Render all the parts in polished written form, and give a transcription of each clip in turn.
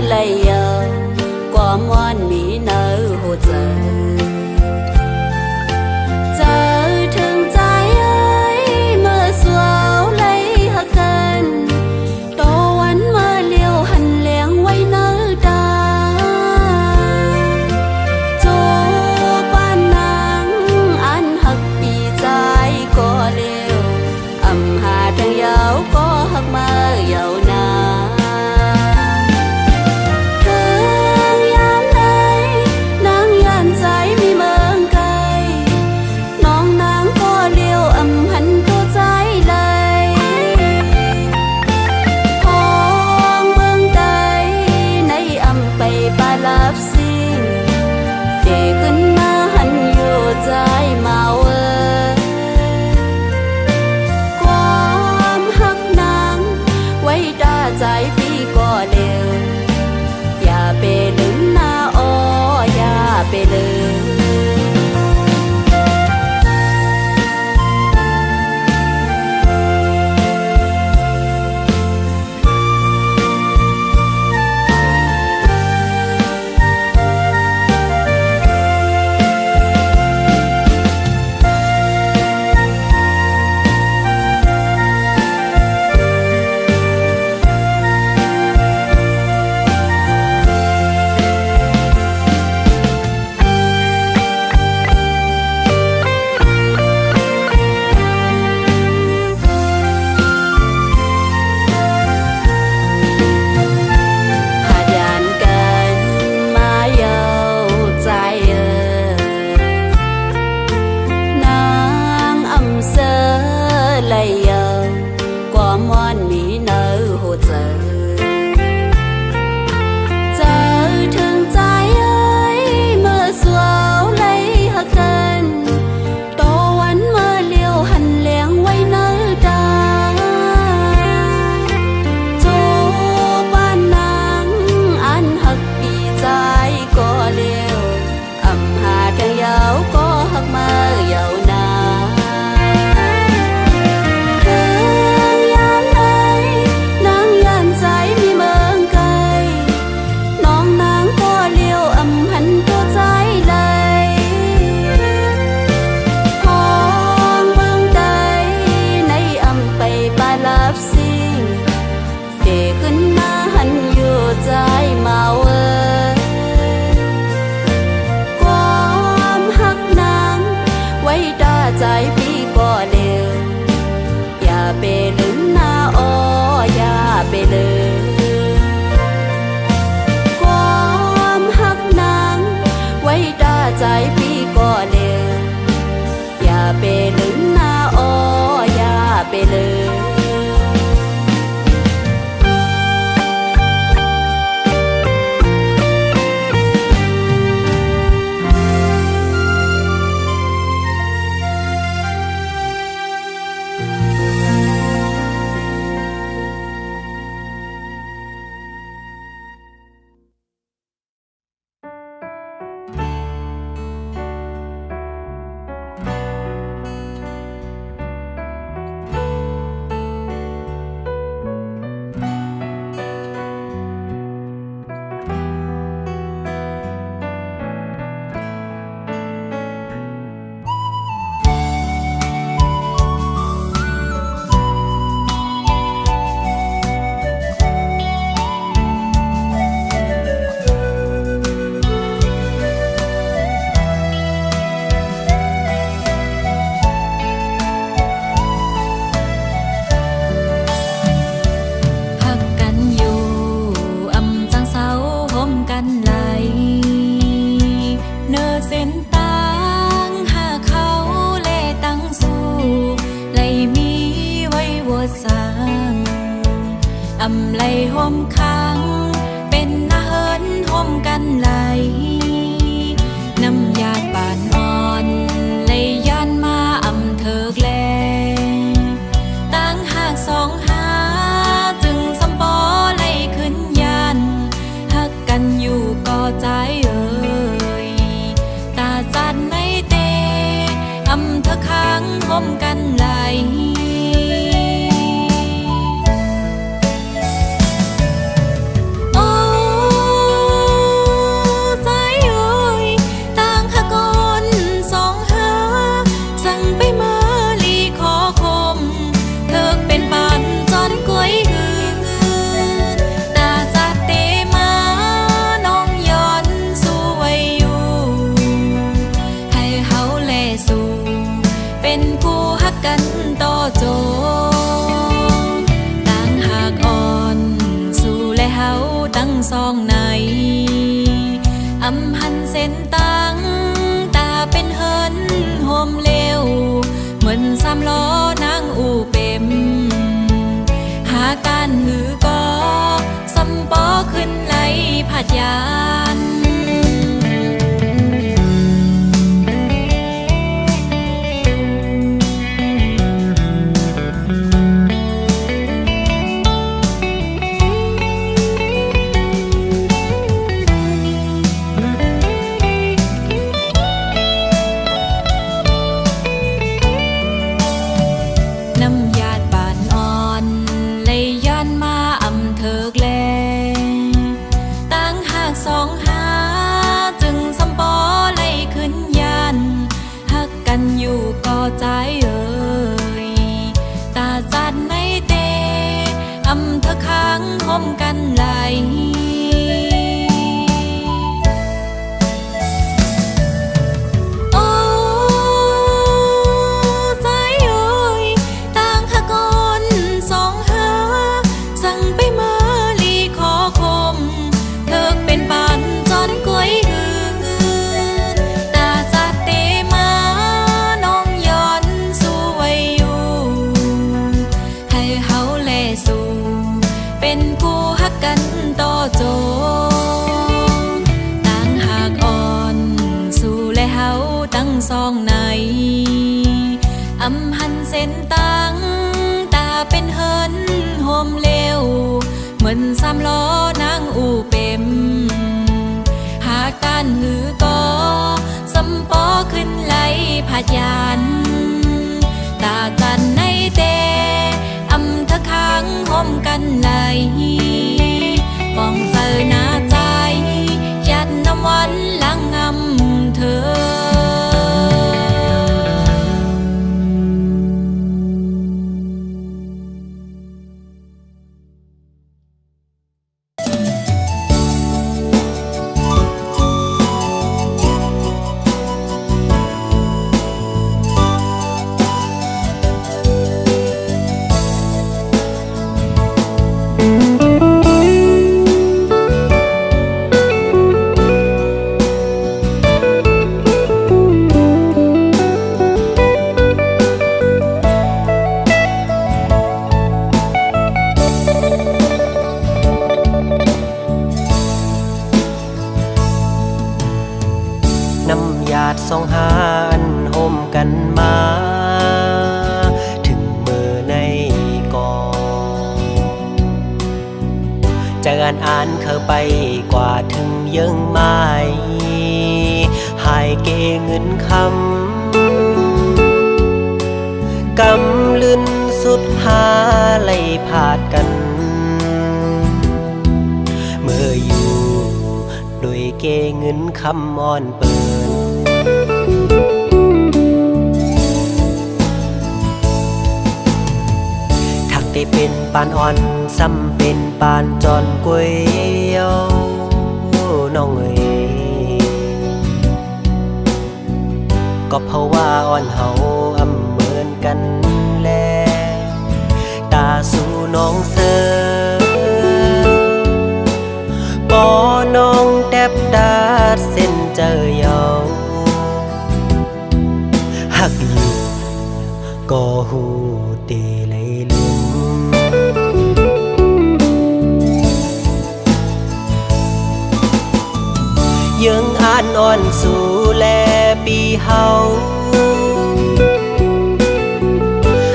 lấy qua món mì nở hồ giờ giờ thương trái ơi mơ xóa lấy hạt cần tô ánh mơ liều hành lẻng quay nở ta cho quan nắng ăn hạt bị trái có liều âm hà trăng dấu có hạt mơ dầu na อำหันเส้นตังตาเป็นเฮินโฮมเร็วเหมือนสามล้อนางอูเป็มหาการหือก็สำปอขึ้นไหลผัดยานใจเอ่ยตาจัดในเตอำเธอค้างคมกันไหลโอ้ใจเอ่ยต่างหากอนสองหาสั่งไปมาลีขอคมเธอเป็นปานจอนกล้วยหือตาจัดเตมาเป็นกูฮักกันต่อโจต่างหากอ่อนสู่และเฮาตั้งสองในอำหันเส้นตังตาเป็นเฮินโฮมเร็วเหมือนสามล้อนางอูเป็มหากการหือก็สำปอขึ้นไหลผัดยานตาจันในเตอำเธอค้างคมกันไหลป้องเจอหน้าใจยัดน้ำวันลังงำเธอสองหานโฮมกันมาถึงมือในก่อนจะอ่านเข้าไปกว่าถึงยังไม่หายเกเงินคำกำลืนสุดหาไล่ผาดกันเมื่ออยู่โดยเกเงินคำอ่อนเปิดได้เป็นปานอ่อนซ้ำเป็นปานจอนก๋วยเตี๋ยวน้องเอ๋ยก็เพราะว่าอ่อนเฮาอำเหมือนกันแลตาสู่น้องเสือปอน้องแทบตาเส้นเจอเยาหักอยู่ก็หูเตเลยลืมยังอ่านอ่อนสู่แลปีเฮา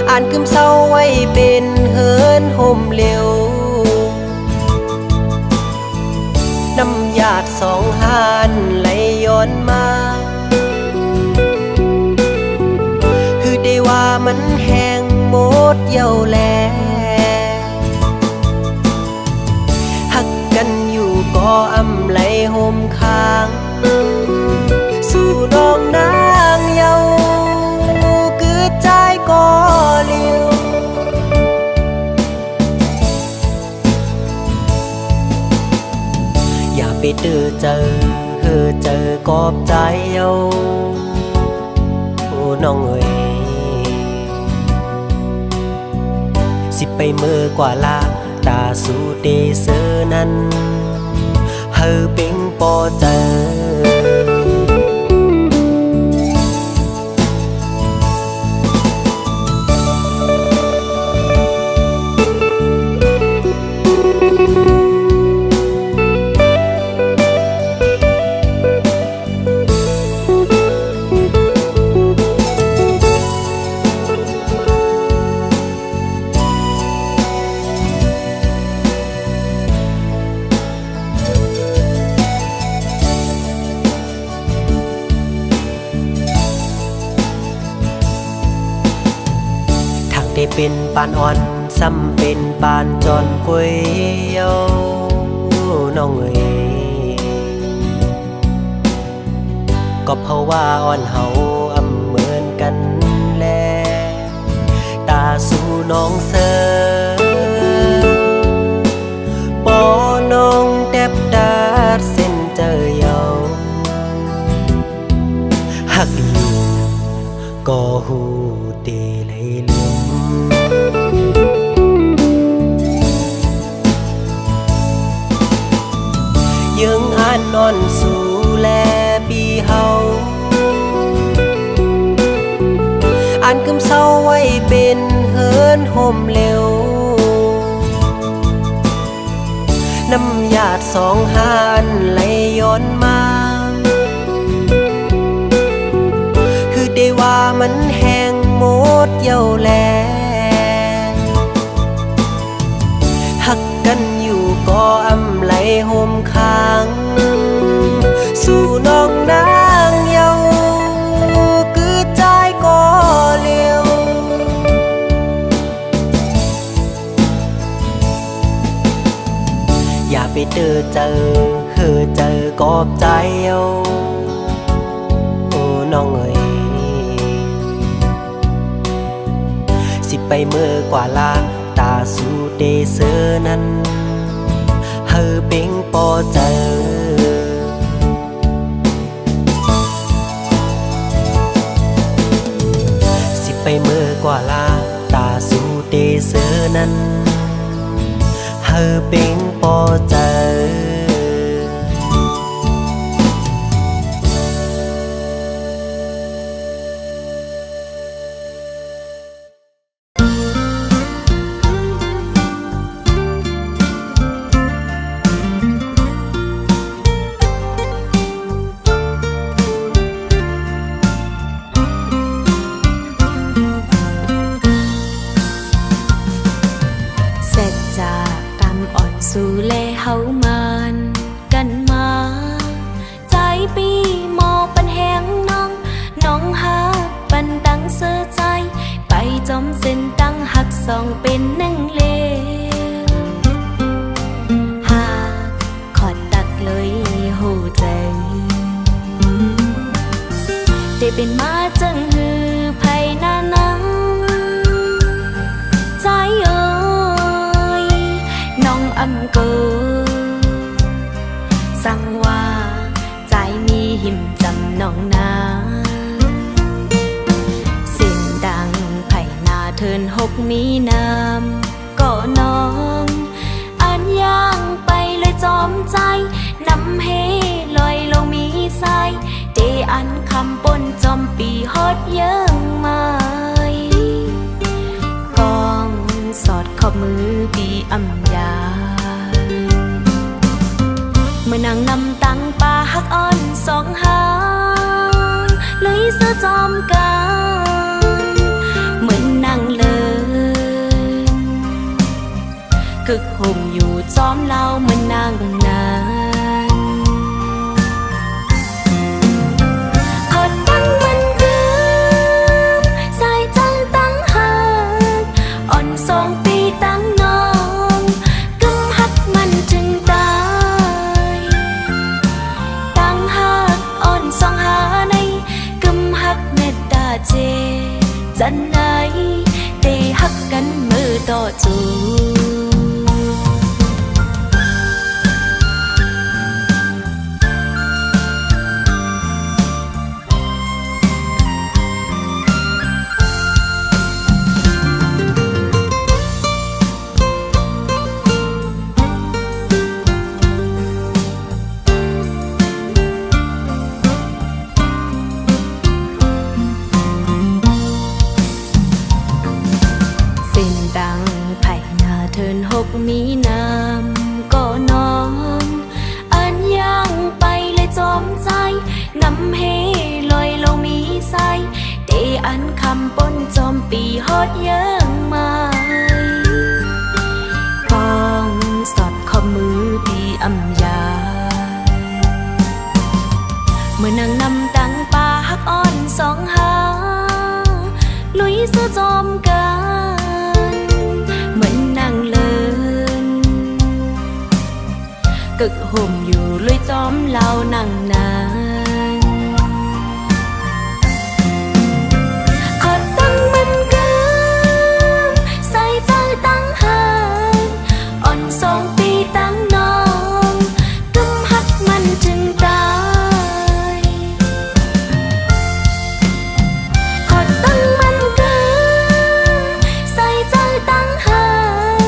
อ่านกึมเศร้าไว้เป็นเฮินห่มเร็วน้ำหยาดสองหานไหลย้อนมาคือได้ว่ามันแห้งหมดเยี่ยวแลหักกันอยู่ก็อำไหลห่มค้างสู่น้องนางเยาคือใจก็เลี้ยวอย่าไปเจอกอบใจเยาโอ้น้องเอ๋ยสิไปเมื่อกว่าลาตาสู่เดเซอนั้นห อเป็นปอเจอได้เป็นปานอ่อนซ้ำเป็นปานจอนกวยเยาน้องเอ๋ยก็เพราะว่าอ่อนเฮาอำเหมือนกันแลตาสู่น้องเสอปอน้องแทบดาดเส้นเจอเยาหักอยู่ก็หูเตเลยลืมยังอ่านนอนสู่แลปีเฮาอ่านกึมเศร้าไว้เป็นเฮินห่มเร็วน้ำหยาดสองหานไหลย้อนมาคือได้ว่ามันแห้งหมดเย้าแลหักกันอยู่ก็อำไหลห่มค้างสู่น้องนางเยาคือใจก็เลี้ยวอย่าไปเจอเจอกอบใจเอาโอ้น้องเอ๋ยสิไปเมื่อกว่าลาตาสู่เดเซอนั้นเฮอเป็งปอเจอสิไปเมื่อกว่าลาตาสู่เดเซอนั้นเฮอเป็งปอเจอสู่แลเฮามานกันมาใจปีหมอปันแหงน้องฮักปันดังเสื้อใจไปจอมเส้นตั้งหักสองเป็นนั่งเลหากขอดตักเลยหูใจได้เป็นมาจังหือไผ่หน้านังใจอำเกอสั่งว่าใจมีหิมจำน้องนาสิ่งดังไผ่นาเทินหกมีน้ำก็น้องอ่านย่างไปเลยจอมใจน้ำเฮลอยลงมีสายเดอันคำปนจอมปีฮอดเยิ่งไม่กองสอดขอบมือปีอำยาเมื่อนางนำตังป่าหักอ่อนสองหางเลยเสื้อจอมกันเหมือนนางเลินกึกห่มอยู่จอมเล่าเหมือนนางนั้นขอตั้งมันเดิมใส่จังตั้งหักอ่อนสองปีตั้งน้องกึมหักมันจึงตายสองหาในกำหักเมตตาเจจันไหนได้หักกันมือต่อจู อันคำป้นจอมปีฮอดเยิ้งมาปองสอดข้อมือตีอำยาเมื่อนางนำตังป่าฮักอ่อนสองหาลุยสู้จอมกันเหมือนนางเลินกึกห่มอยู่ลุยจอมเล่านางนานขอตั้งมันกันใส่ใจตั้งหานอ่อนสองปีตั้งน้องกำฮักมันจึงตายขอตั้งมันกันใส่ใจตั้งหาน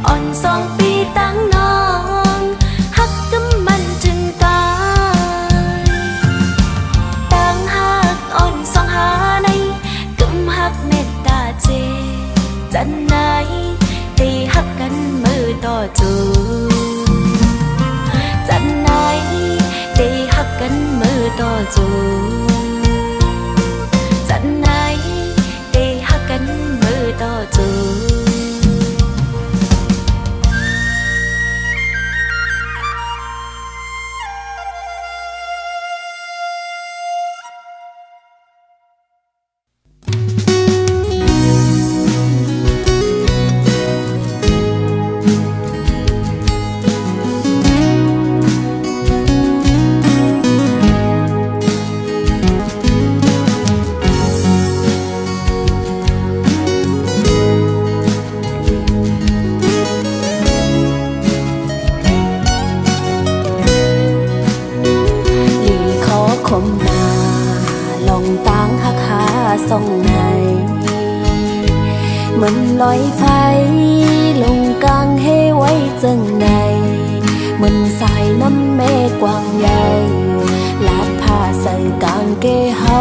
อ่อนสองปีตั้งน้องฮักกำมันจึงตายตั้งฮักอ่อนสองหาในกำฮักเมตตาเจจันไหนได้ฮักกันมือต่อจูจันไหนได้ฮักกันมือต่อจูจันไหนได้ฮักกันมือต่อจู ส่องไหนเหมือนลอยไฟลงกลางเฮไว้จังในเหมือนสายน้ำเมฆกว้างใหญ่ลาดผ้าใส่กางเกเฮา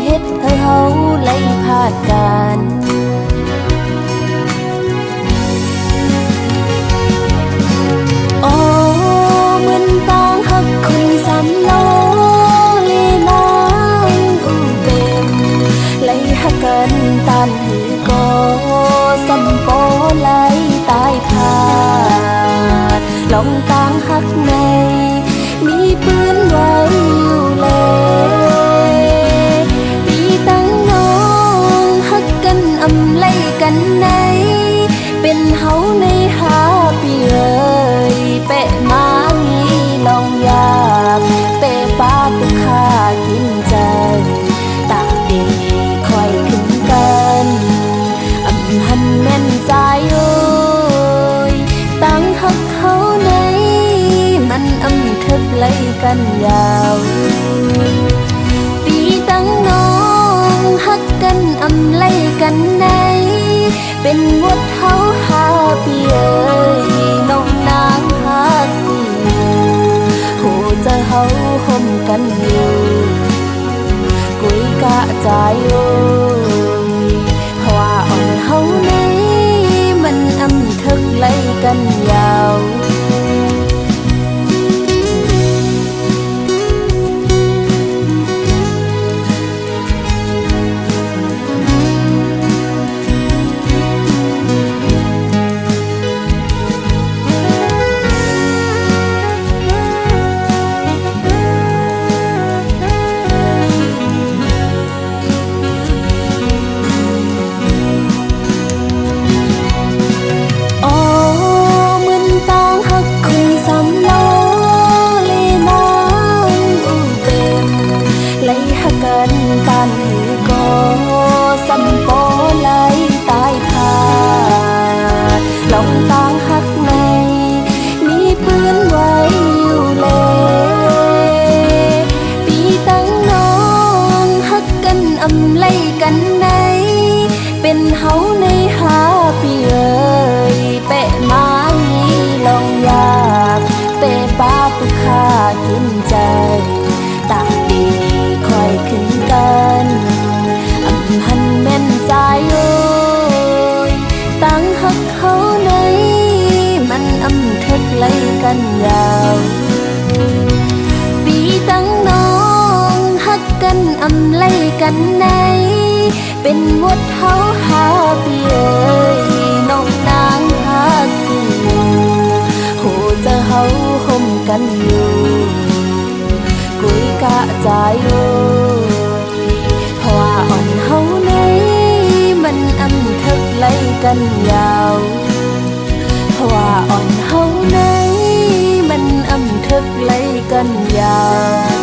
เฮ็ดให้เฮาไล่พาดกันโอ้เหมือนต้องหักคนสามโลลีนางอูเต็มไล่หักกันตันหือก็สัมโปไล่ตายพาดลองตางหักในมีปืนไว้อยู่เลยปีตั้งน้องหักกันอำไล่กันในเป็นเฮาในหาปีเอ้ยเปะมามีลองยากเปะปาตุกขากินใจตากดีคอยขึ้นกันอำหันแม่นใจเอ้ยตั้งหักเขาในมันอำทึกไล่กันยาวปีตั้งน้องหักกันอำไล่กันในเป็นวดเฮาหาปีเอ้ยน้องนางหักอยู่หูจะเฮาห่มกันอยู่กุยกะใจโอ้ยเพราะว่าอ่อนเฮาในมันอำทึกไล่กันยาวตันหือก็สัมโปไล่ตายพาดลองตางหักในมีปืนไว้อยู่เลยปีตั้งน้องหักกันอำไล่กันในเป็นเฮาในหาปีเอ้ยเปะมามีลองยากเปะปาตุกขากินใจตากดีคอยขึ้นกันอำหันแม่นใจโอ้ยตั้งหักเขาในมันอำทึกไล่กันยาวปีตั้งน้องหักกันอำไล่กันใน เป็นหมดเฮาหาเปียน้องนางหากูโหจะเฮาห่มกันอยู่กุยกะใจโยเพราะว่าอ่อนเฮาในมันอำทึกไล่กันยาวเพราะว่าอ่อนเฮาในมันอำทึกไล่กันยาว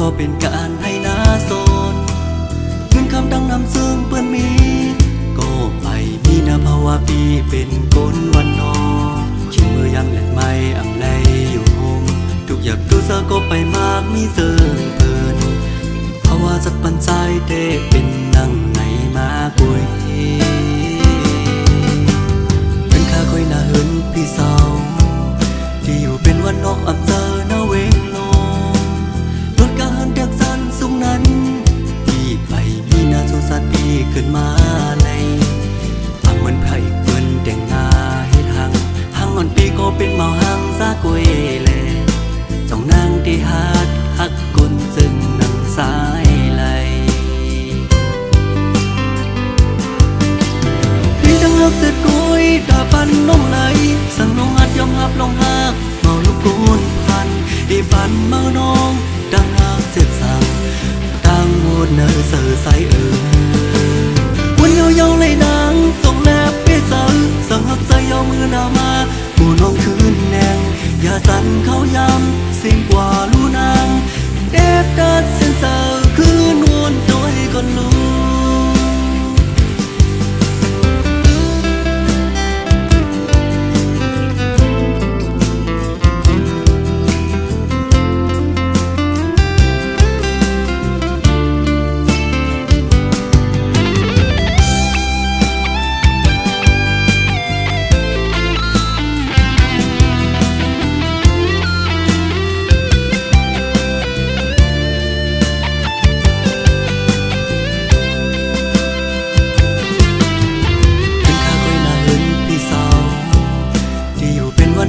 ก็เป็นการให้นาโซนเงินคำดังนำซึ่งเปื้อนมีก็ไปมีนาภาวะปีเป็นกลวันนอชิมมือยำแหลกไม้อำไลอยู่หงทุกอย่างดูเซอก็ไปมากมีเซิงเปินภาวะสักปันใจเตเป็นนั่งในมากุยเป็นข้าคอยนาเหินพี่สาวที่อยู่เป็นวันนอกอำเจอนาเวงการเด็กสันสูงนั้นพี่ไปมีนาสุสัตว์พี่ขึ้นมาในทำเหมือนไผ่เปิ้นแต่งงาให้ทางอ่อนปีก็เป็นเมาหังซากวยแลจ้องนางที่ฮักกุนซึ่งนังสายไหลพี่ดังฮักเสร็จกุยดาปันน้องไหลสั่งน้องหัดยอมหับลงหักเมาลูกกุนพันอีปันเมาน้องดังหักเสร็จสั่งตั้งหมดเนื้อเสือใสวันเยาเลยนางส่งแลบไปสั่งหักใส่ยอมือหน้ามาผู้น้องคืนแนงอย่าสั่นเขายำสิ่งกว่าลูนางเด็บดัดเส้นเสือคืนวนโดยก่อนลู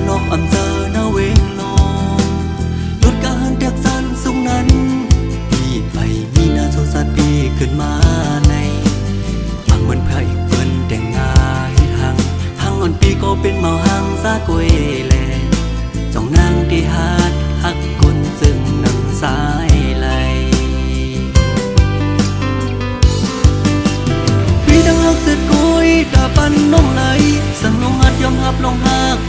นอกอำเจอนาเวงลงรถการเด็กสันสูงนั้นพี่ไปมีนาโซสัตว์พี่ขึ้นมาในฟังเหมือนไผ่เปิ้นแต่งงาให้ทางอ่อนปีก็เป็นเมาหังซากวยแลจ้องนางที่ฮักกุนซึ่งนังสายไหลพี่ดังฮักเสร็จกุยดาปันน้องไหลสั่งน้องหัดยอมหับลงหัก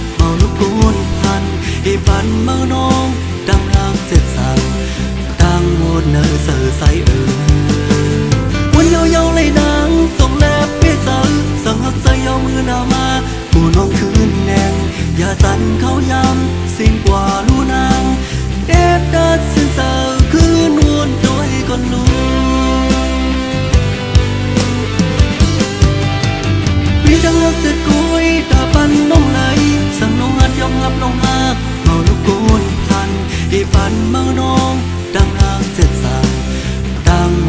ลูกกุนพันอีปันเมาน้องดังหักเสร็จสั่งตั้งหมดเนื้อเสือใสวันเยาเลยนางส่งแลบไปสั่งหักใส่ยอมือหน้ามาผู้น้องคืนแนงอย่าสั่นเขายำสิ่งกว่าลูนางเด็บดัดเส้นเสือคืนวนโดยก่อนลูพี่ดังหักเสร็จกุยตาปันน้องไหลสั่งน้องหัดยอมหับลงหักเมาลูกกุนพันอีปันเมาน้องดังหักเสร็จสั่งตั้งหม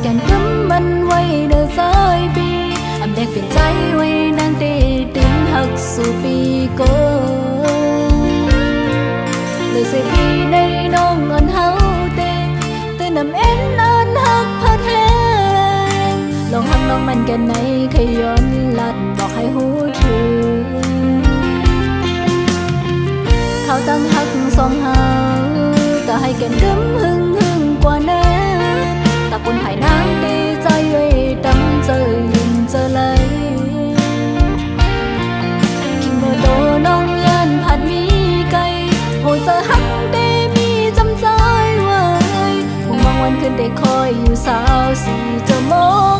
แกนกำมันไว้เดินสายปีอำแดกเปลี่ยนใจไว้นางเตดึงหักสู่ปีโกเลยเสียปีในน้องอ่อนเฮาเตตื่นนำเอ็นนานหักพัดแหงลองหักน้องมันกันในขย้อนลัดบอกให้หูถึงเขาตั้งหักสองเฮาแต่ให้แกนกำหึงกว่านั้นตะปุ่นภายน้ำดีใจไว้ดำเจอยินเจอเลยคิงเบอร์โตน้องยันผัดมีไก่โหเจอหักได้มีจำใจไว้คงบางวันคืนได้คอยอยู่สาวสีจะมอง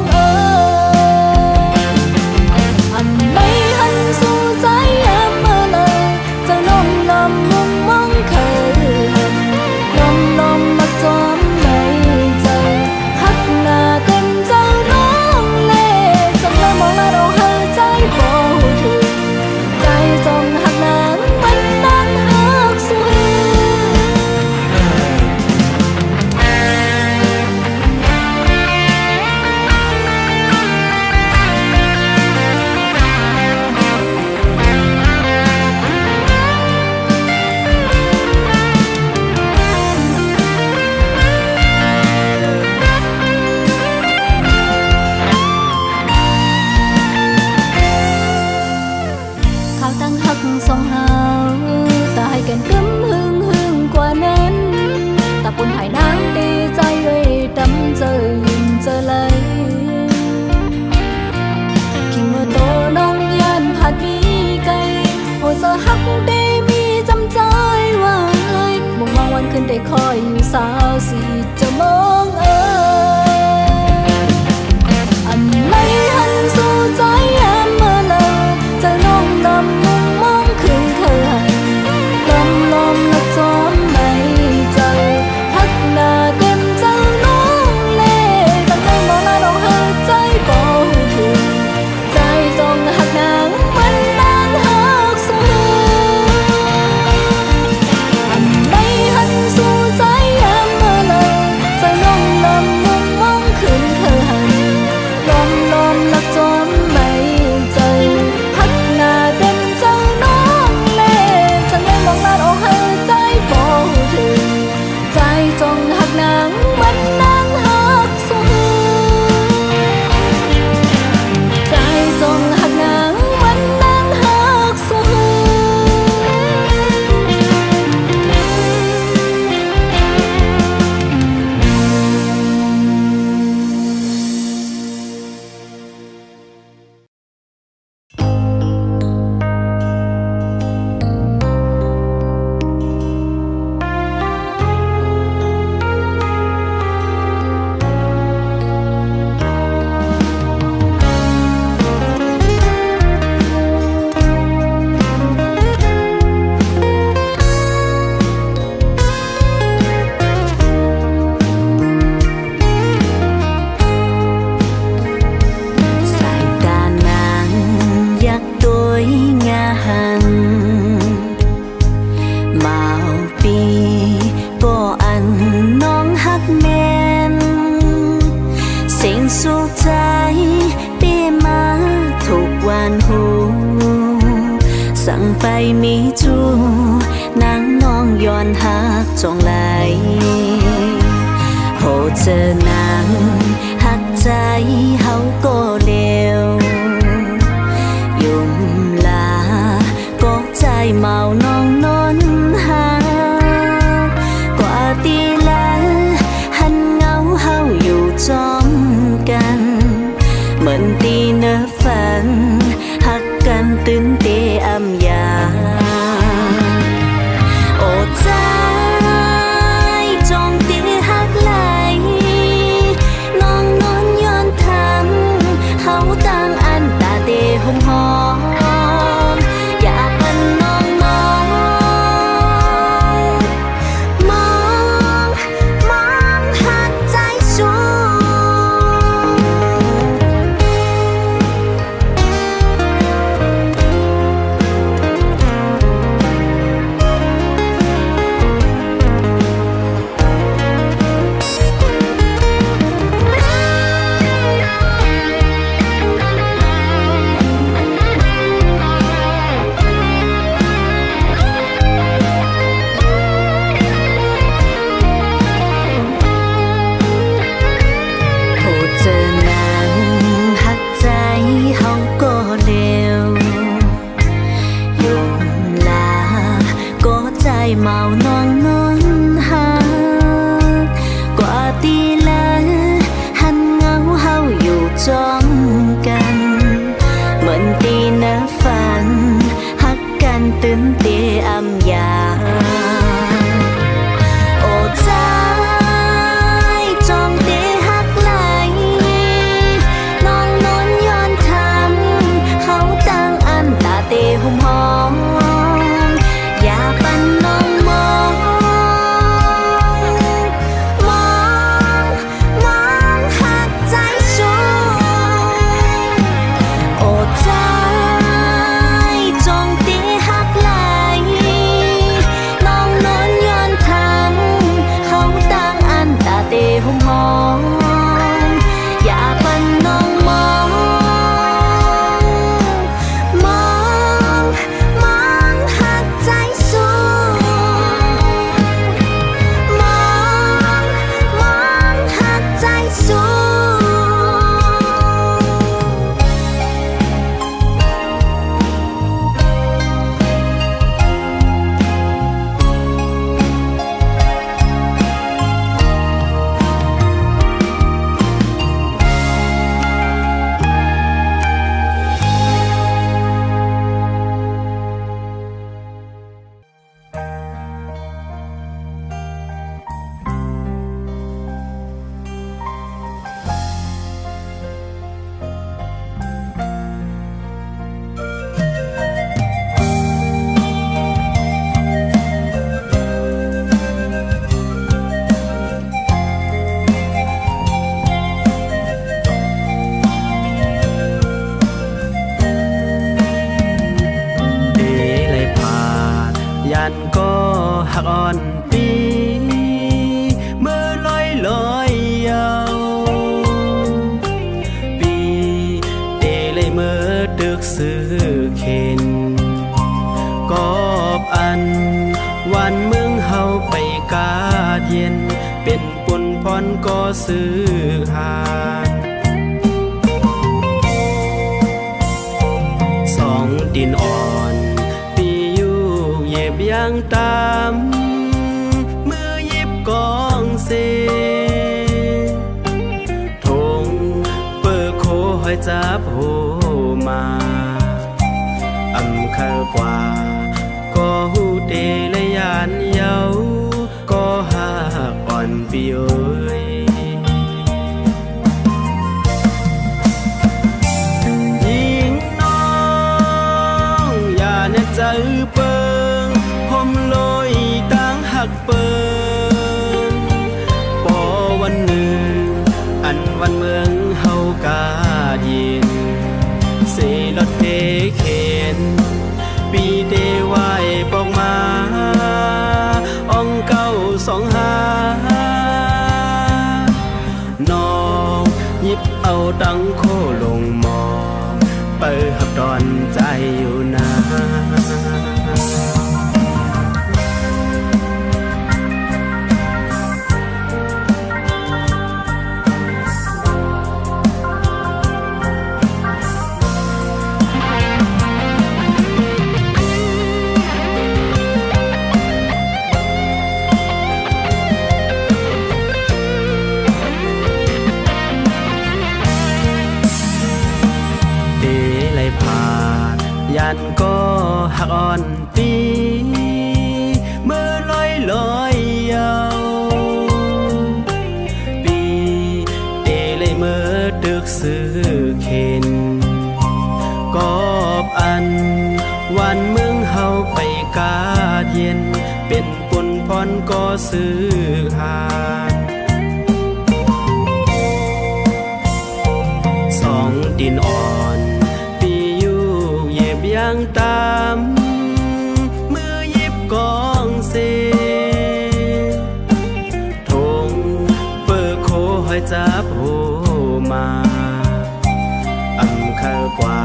อันไม่หันสู่ใจแอบเมื่อเลยจะน้องลำมุมมองเคยหันลมมักจอมไม่ใจหักหน้าเต็มเจ้าน้องเล่จังเลยมองแล้วเราหายใจบ่ถึงใจจงหักนางมันนานหักสุดเขาตั้งหักสองเฮาแต่ให้แกนกำหึงกว่านั้นตะปุ่นภายนางดีใจไว้ดำเจอยินเจอเลยคิงเมื่อโตน้องยันผัดมีไก่โหเจอหักได้มีจำใจไว้มุ่งมองวันคืนได้คอยอยู่สาวสีจะมองอันไม่หันสู่ใจแอบเมื่อเลยจะน้องลำมุมมองคืนเคยลมและจอมไม่ใจหักหน้าเต็มเจ้าน้องเล่ตั้งแต่มองแล้วเราหายใจบ่ถึงใจจงหักนางมันนานหักสุดอันไม่หันสู่ใจแอบเมื่อเลยจะน้องลำมุมมองคืนเคยลมและจอมไม่ใจหักหน้าเต็มเจ้าน้องเล่จังเลยมองแล้วเราหายใจบ่ถึงใจจงหักนางมันนานหักสุดใจจงหักนางมันนานหักสุด ไปมีจูนางน้องย้อนหักจองไหลโหเจอนางหักใจเฮาก็เลวยุ่มลาก็ใจเมาน้องนอนหักกว่าตีละหันเงาเฮาอยู่จอมกันเหมือนตีเนื้อฝันหักกันตื่นเตอำยาโอ้ใจจงตีหักไหลน้องนอนย้อนทำเฮาต่างอันตาเตหงหอมอยากมันน้องมองหักใจสูง สู้ เดเลยผ่านยันก็หักอ่อนปีเมื่อลอยลอยยาวปีเดเลยเมื่อดึกซื้อเข็นกอบอันวันเมืองเฮาไปกาดเย็นเป็นปุ่นพรก็ซื้อหานสองดินอ่อนปีอยู่เย็บยางตามมือยิบกองเซทงเปิดโคหอยจับโหมาอำคากว่าก็หูเตและยานเยาก็หากอ่อนปีเอ้ยยิงน้องอย่าเน็ตใจเปิงห่มลอยตั้งหักเปิงปอวันหนึ่งอันวันเมืองเฮากาเย็นเสลดเทเข็นปีเดไหวปอกมาอ่องเก้าสองหาน้องหยิบเอาตังโคลงหมอเปิดหับดอนใจอยู่นะ ยันก็หักอ่อนปีเมื่อลอยลอยยาวปีเอเลยเมื่อดึกซื้อเข็นกอบอันวันเมืองเฮาไปกาดเย็นเป็นปุ่นพรก็ซื้อหานสองดินอ่อนยังตามมือยิบกองเซทงเปิดโคหอยจับโหมาอำคากว่า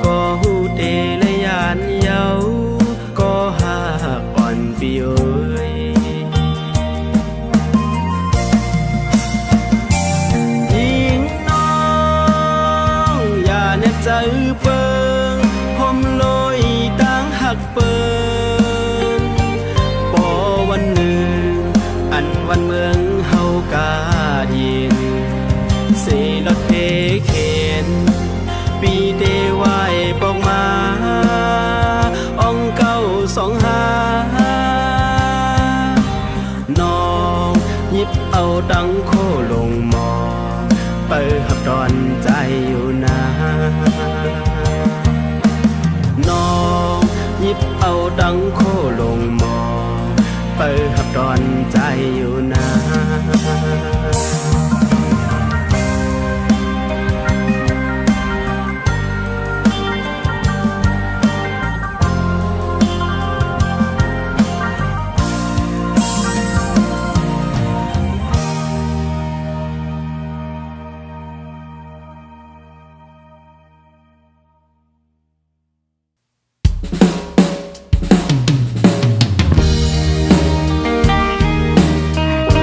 ก็หูเตและยานเยาก็หากอ่อนปีเอ้ยยิงน้องอย่าเน็บใจเปิงลอยตั้งหักเปิงปอวันหนึ่งอันวันเมืองเฮากาเย็นเสลดเพเข็นปีเดไหวปอกมาอ่องเก้าสองหาน้องหยิบเอาตังโคลงหมอเปิดหับดอนใจอยู่นะน้องหยิบเอาตังโคลงหมอเปิดหับดอนใจอยู่นะ เ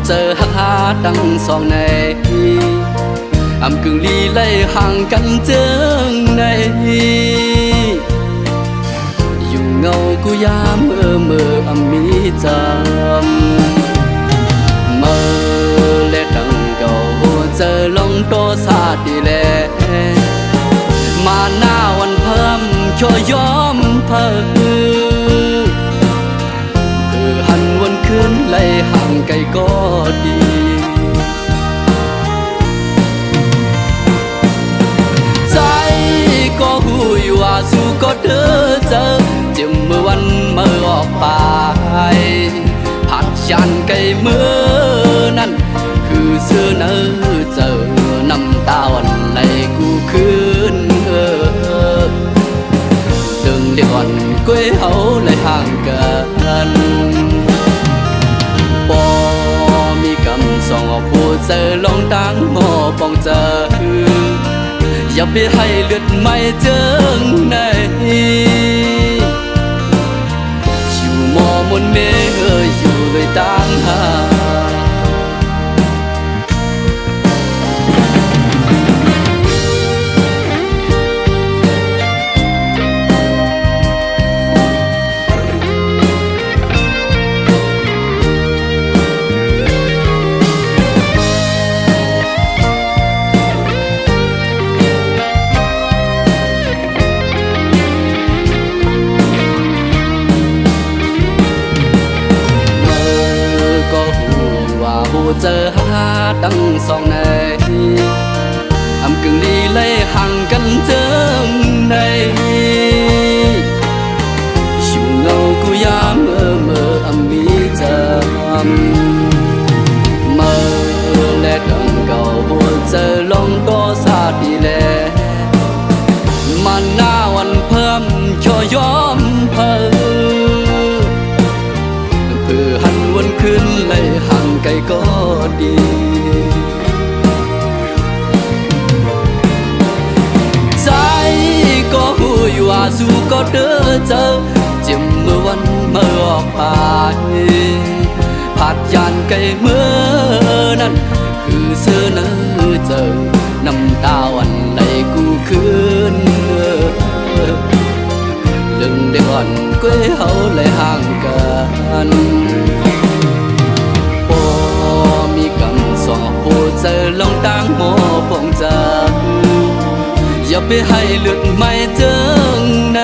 เจอหักหาตั้งสองในอำกึ่งลีไล่ห่างกันเจิงในอยู่เงากูยามเมื่ออำมีจำเมื่อและดังเก่าเจอลงโตซาดีแลมาหน้าวันเพิ่มช่วยยอมเพิ่มหันวันคืนไล่ห่างไกลก็ดีใจก็หูอยู่ว่าสู้ก็เด้อเจอจึงเมื่อวันเมื่อออกไปผัดชันไกลเมื่อนั้นคือเสื้อเนื้อเจอน้ำตาวันไหลกูคืนดึงเดี๋ยวก่อนก้วยเฮาเลยห่างกันบ่มีกำสองออกผู้เจอลองตั้งหม้อปองเจออย่าไปให้เลือดไม่เจิงในอยู่หมอมนเมอยู่ด้วยตั้งหาเจอหาตั้งสองในอำกึ่งลีไล่ห่างกันเจิงในอยู่เงากูยามเมื่ออำมีจำเมื่อและดังเก่าเจอลองก็ซาดีแลมันหน้าวันเพิ่มช่วยยอมเพิ่มเพื่อหันวันคืนไล่ห่างไกลก็ดีใจก็หูอยู่ว่าสู้ก็เด้อเจอจิ้มเมื่อวันเมื่อออกไปผัดยานไกลเมื่อนั้นคือเสื้อเนื้อเจอน้ำตาวันไหลกูคืนลึงได้ก่อนก้วยเฮาเลยห่างกันมีกำสองผู้เจอลองตั้งหม้อปองเจออย่าไปให้เลือดไม่เจิงใน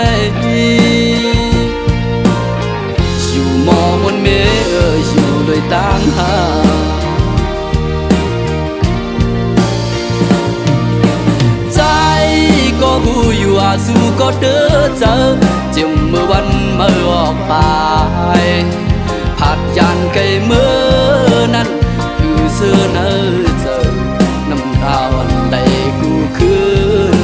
อยู่หมอมนเมอยู่ด้วยตั้งหาใจก็หูอยู่ว่าสู้ก็เด้อเจอจิ้มเมื่อวันเมื่อออกไปผัดยานไกลเมื่อนั้นคือเสื้อเนื้อเจอน้ำตาวันใดกูคืน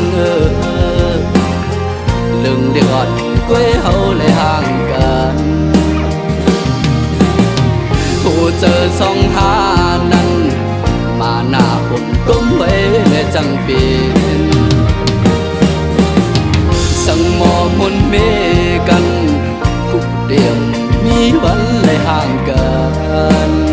ลึงเดี๋ยวก่อนก้วยเฮาเลยห่างกันผู้เจอสองหานั้นมาหน้าผมก้มไว้และจังเป็นสังหมอมนเมกันทุกเดียมมีวันเลยห่างกัน